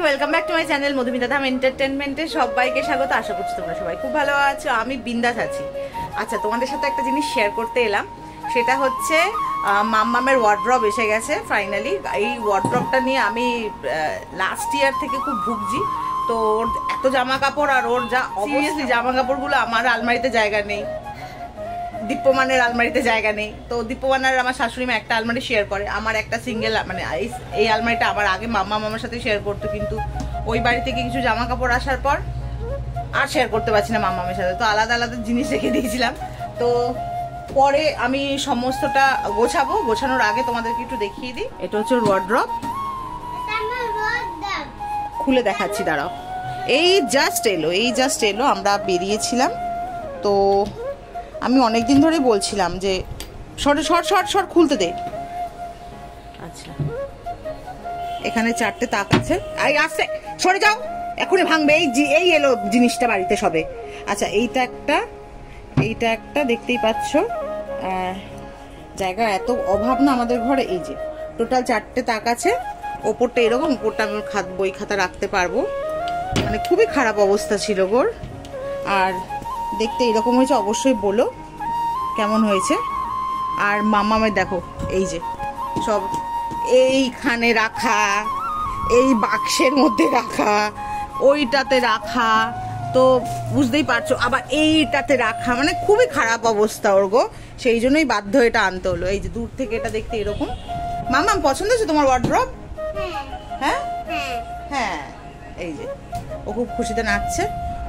Welcome back to my channel Madhumita Dham এন্টারটেনমেন্টে সবাইকে স্বাগত। আশা করছি তোমরা সবাই খুব ভালো আছো, আমি বিন্দাস আছি। আচ্ছা, তোমাদের সাথে একটা জিনিস শেয়ার করতে এলাম, সেটা হচ্ছে মাম্মামের ওয়ার্ড্রব এসে গেছে ফাইনালি। এই ওয়ার্ড্রবটা নিয়ে আমি লাস্ট ইয়ার থেকে খুব ভুগছি। তো ওর এত জামা কাপড়, আর ওর যা সিরিয়াসলি জামা কাপড়গুলো আমার আলমারিতে জায়গা নেই, দীপ্যমানের আলমারিতে জায়গা নেই। তো দীপ্যমানের আমার শাশুড়ি মা একটা আলমারি শেয়ার করে, আমার একটা সিঙ্গেল, মানে এই আলমারিটা আবার আগে মামার সাথে শেয়ার করতো, কিন্তু ওই বাড়ি থেকে কিছু জামা কাপড় আসার পর আর শেয়ার করতে পারছি না মামামের সাথে। তো আলাদা আলাদা জিনিস রেখে দিয়েছিলাম। তো পরে আমি সমস্তটা গোছাবো, গোছানোর আগে তোমাদেরকে একটু দেখিয়ে দিই। এটা হচ্ছে ওয়ার্ড্রব, খুলে দেখাচ্ছি, দাঁড়াও। এই জাস্ট এলো, আমরা বেরিয়েছিলাম। তো আমি অনেকদিন ধরে বলছিলাম যে শর্ট খুলতে দে। আচ্ছা, এখানে 4টে তাক আছে। আসছে, সরে যাও, এখনই ভাঙবে। এই এলো জিনিসটা বাড়িতে সবে। আচ্ছা, এইটা একটা দেখতেই পাচ্ছ। জায়গা এত অভাব না আমাদের ঘরে। এই যে টোটাল 4টে তাক আছে। ওপরটা এরকম, ওপরটা আমি বই খাতা রাখতে পারবো। মানে খুবই খারাপ অবস্থা ছিল গোর। আর দেখতে এরকম হয়েছে, অবশ্যই বলো কেমন হয়েছে। আর মামামের দেখো, এই যে সব এইখানে রাখা, এই বাক্সের মধ্যে রাখা, ওইটাতে রাখা, তো বুঝতেই পারছো। আবার এইটাতে রাখা, মানে খুবই খারাপ অবস্থা ওর গো। সেই জন্যই বাধ্য এটা আনতে হলো। এই যে দূর থেকে এটা দেখতে এরকম। মামাম, পছন্দ হচ্ছে তোমার ওয়ার্ড্রব? হ্যাঁ হ্যাঁ, এই যে ও খুব খুশিতে নাচছে।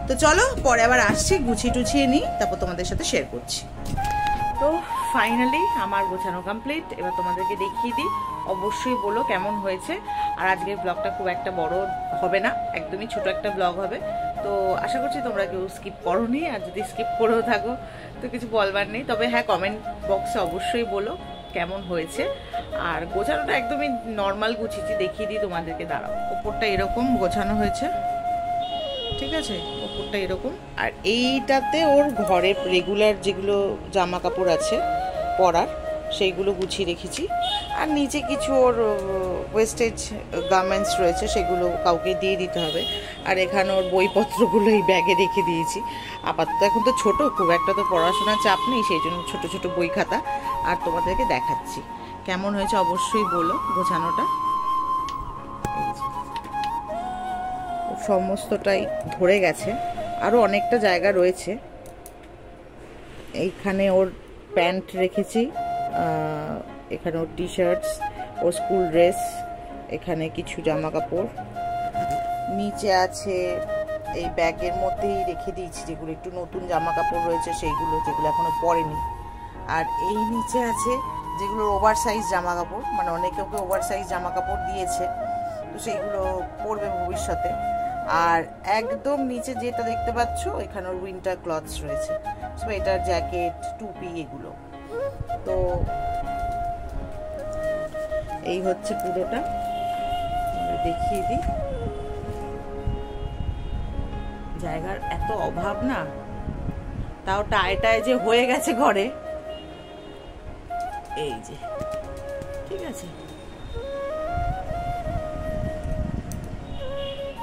তো চলো, পরে আবার আসছি, গুছিয়ে নিই, তারপর তোমাদের সাথে শেয়ার করছি। তো ফাইনালি আমার গোছানো কমপ্লিট। এবার তোমাদেরকে দেখিয়ে দিই, অবশ্যই বলো কেমন হয়েছে। আর আজকের ব্লগটা খুব একটা বড় হবে না, একদমই ছোট একটা ব্লগ হবে। তো আশা করছি তোমরা কেউ স্কিপ করোনি, আর যদি স্কিপ করেও থাকো তো কিছু বলবার নেই। তবে হ্যাঁ, কমেন্ট বক্সে অবশ্যই বলো কেমন হয়েছে। আর গোছানোটা একদমই নর্মাল গুছিয়েছি, দেখিয়ে দিই তোমাদেরকে, দাঁড়াও। ওপরটা এরকম গোছানো হয়েছে, ঠিক আছে, ওপরটা এরকম। আর এইটাতে ওর ঘরের রেগুলার যেগুলো জামা কাপড় আছে পরার, সেইগুলো গুছিয়ে রেখেছি। আর নিচে কিছু ওর ওয়েস্টেজ গার্মেন্টস রয়েছে, সেগুলো কাউকে দিয়ে দিতে হবে। আর এখানে ওর বইপত্রগুলো এই ব্যাগে রেখে দিয়েছি। আপাতত এখন তো ছোট, খুব একটা তো পড়াশোনার চাপ নেই, সেই জন্য ছোট ছোট বই খাতা। আর তোমাদেরকে দেখাচ্ছি কেমন হয়েছে, অবশ্যই বলো গোছানোটা। সমস্তটাই ধরে গেছে, আরও অনেকটা জায়গা রয়েছে। এইখানে ওর প্যান্ট রেখেছি, এখানে ওর টি শার্টস, ওর স্কুল ড্রেস, এখানে কিছু জামা কাপড়। নিচে আছে এই ব্যাগের মধ্যেই রেখে দিয়েছি যেগুলো একটু নতুন জামা কাপড় রয়েছে, সেইগুলো যেগুলো এখনো পরেনি। আর এই নিচে আছে যেগুলো ওভার সাইজ জামা কাপড়, মানে অনেকে ওকে ওভার সাইজ জামা কাপড় দিয়েছে, তো সেইগুলো পরবে ভবিষ্যতে। আর একদম নিচে যেটা দেখতে পাচ্ছ, এখানে উইন্টার ক্লথস রয়েছে, সোয়েটার, জ্যাকেট, টুপি, এগুলো। তো এই হচ্ছে পুরোটা, দেখিয়ে দিই। জায়গার এত অভাব না, তাও টায় যে হয়ে গেছে ঘরে, এই যে, ঠিক আছে।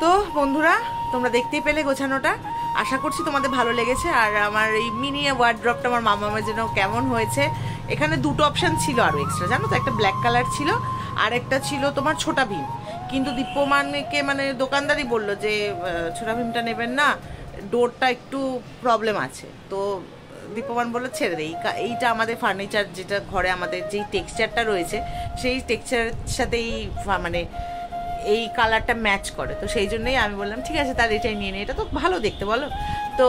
তো বন্ধুরা, তোমরা দেখতেই পেলে গোছানোটা, আশা করছি তোমাদের ভালো লেগেছে। আর আমার এই মিনি ওয়ার্ড্রবটা আমার মামামের জন্য কেমন হয়েছে। এখানে 2টো অপশন ছিল আরো এক্সট্রা, জানো তো, একটা ব্ল্যাক কালার ছিল, আর একটা ছিল তোমার ছোটা ভীম। কিন্তু দীপ্যমানকে মানে দোকানদারই বললো যে ছোটা ভীমটা নেবেন না, ডোরটা একটু প্রবলেম আছে। তো দীপ্যমান বললো ছেড়ে দেয়, এইটা আমাদের ফার্নিচার, যেটা ঘরে আমাদের যেই টেক্সচারটা রয়েছে, সেই টেক্সচারের সাথেই মানে এই কালারটা ম্যাচ করে। তো সেই জন্যই আমি বললাম ঠিক আছে, তার এটাই নিয়ে নিই, এটা তো ভালো দেখতে, বলো। তো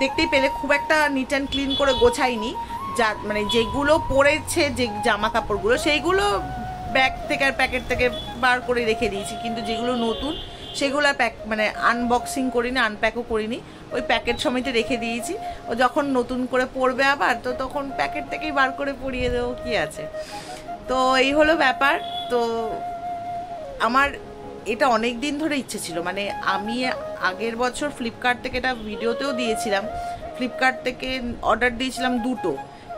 দেখতেই পেলে খুব একটা নিট অ্যান্ড ক্লিন করে গোছাইনি, যা মানে যেগুলো পরেছে, যে জামা কাপড়গুলো, সেইগুলো ব্যাগ থেকে আর প্যাকেট থেকে বার করে রেখে দিয়েছি। কিন্তু যেগুলো নতুন, সেগুলো মানে আনবক্সিং করিনি, আনপ্যাকও করিনি, ওই প্যাকেট সমেত রেখে দিয়েছি। ও যখন নতুন করে পরবে আবার, তো তখন প্যাকেট থেকেই বার করে পরিয়ে দেবো, কি আছে। তো এই হলো ব্যাপার। তো আমার এটা অনেক দিন ধরে ইচ্ছে ছিল, মানে আমি আগের বছর ফ্লিপকার্ট থেকে, এটা ভিডিওতেও দিয়েছিলাম, ফ্লিপকার্ট থেকে অর্ডার দিয়েছিলাম 2টো,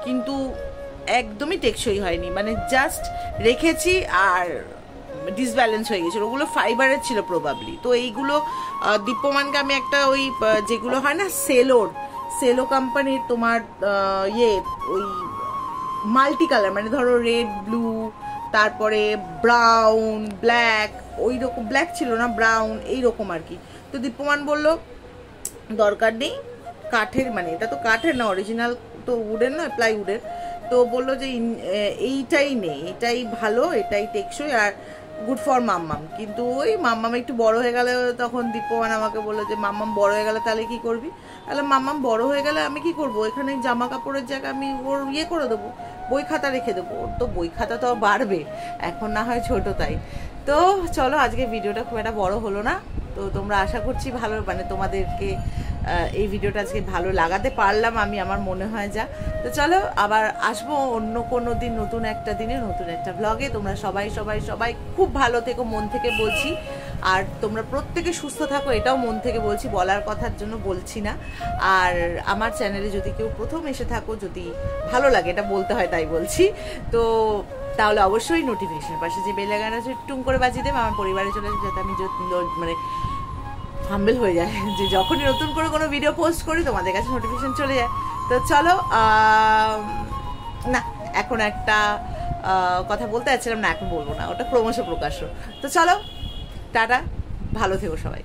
কিন্তু একদমই টেকসই হয়নি। মানে জাস্ট রেখেছি আর ডিসব্যালেন্স হয়ে গেছিলো, ওগুলো ফাইবারের ছিল প্রবাবলি। তো এইগুলো দীপ্যমানকে আমি একটা ওই যেগুলো হয় না সেলো কোম্পানির তোমার ওই মাল্টি কালার, মানে ধরো রেড ব্লু, তারপরে ব্রাউন ব্ল্যাক, ওই রকম, ব্ল্যাক ছিল না ব্রাউন, এইরকম আর কি। তো দীপ্যমান বললো দরকার নেই, কাঠের, মানে এটা তো কাঠের না, অরিজিনাল তো উডের নয়, প্লাইউডের। তো বললো যে এইটাই নেই, এটাই ভালো, এটাই টেকসই আর গুড ফর মাম্মাম। কিন্তু ওই মাম্মাম একটু বড় হয়ে গেলে, তখন দীপ্যমান আমাকে বললো যে মাম্মাম বড় হয়ে গেলে তাহলে কি করবি? তাহলে মাম্মাম বড় হয়ে গেলে আমি কি করব, এখানে জামা কাপড়ের জায়গায় আমি ওর করে দেবো, বই খাতা রেখে দেবো। ওর তো বই খাতা তো বাড়বে, এখন না হয় ছোট, তাই। তো চলো, আজকে ভিডিওটা খুব একটা বড় হলো না। তো তোমরা আশা করছি ভালো, মানে তোমাদেরকে এই ভিডিওটা আজকে ভালো লাগাতে পারলাম আমি, আমার মনে হয় যা। তো চলো, আবার আসবো অন্য কোনো দিন, নতুন একটা দিনে, নতুন একটা ব্লগে। তোমরা সবাই সবাই সবাই খুব ভালো থেকো, মন থেকে বলছি। আর তোমরা প্রত্যেকে সুস্থ থাকো, এটাও মন থেকে বলছি, বলার কথার জন্য বলছি না। আর আমার চ্যানেলে যদি কেউ প্রথম এসে থাকো, যদি ভালো লাগে, এটা বলতে হয় তাই বলছি, তো তাহলে অবশ্যই নোটিফিকেশন পাশে যে বেল আইকনটা আছে টুং করে বাজিয়ে দেবে, আমার পরিবারে চলে আসবে, যাতে আমি মানে হাম্বেল হয়ে যায় যে যখনই নতুন করে কোনো ভিডিও পোস্ট করি তোমাদের কাছে নোটিফিকেশন চলে যায়। তো চলো, না এখন একটা কথা বলতে চাচ্ছিলাম না, এখন বলবো না, ওটা ক্রমশ প্রকাশ্য। তো চলো, টাটা, ভালো থেকো সবাই।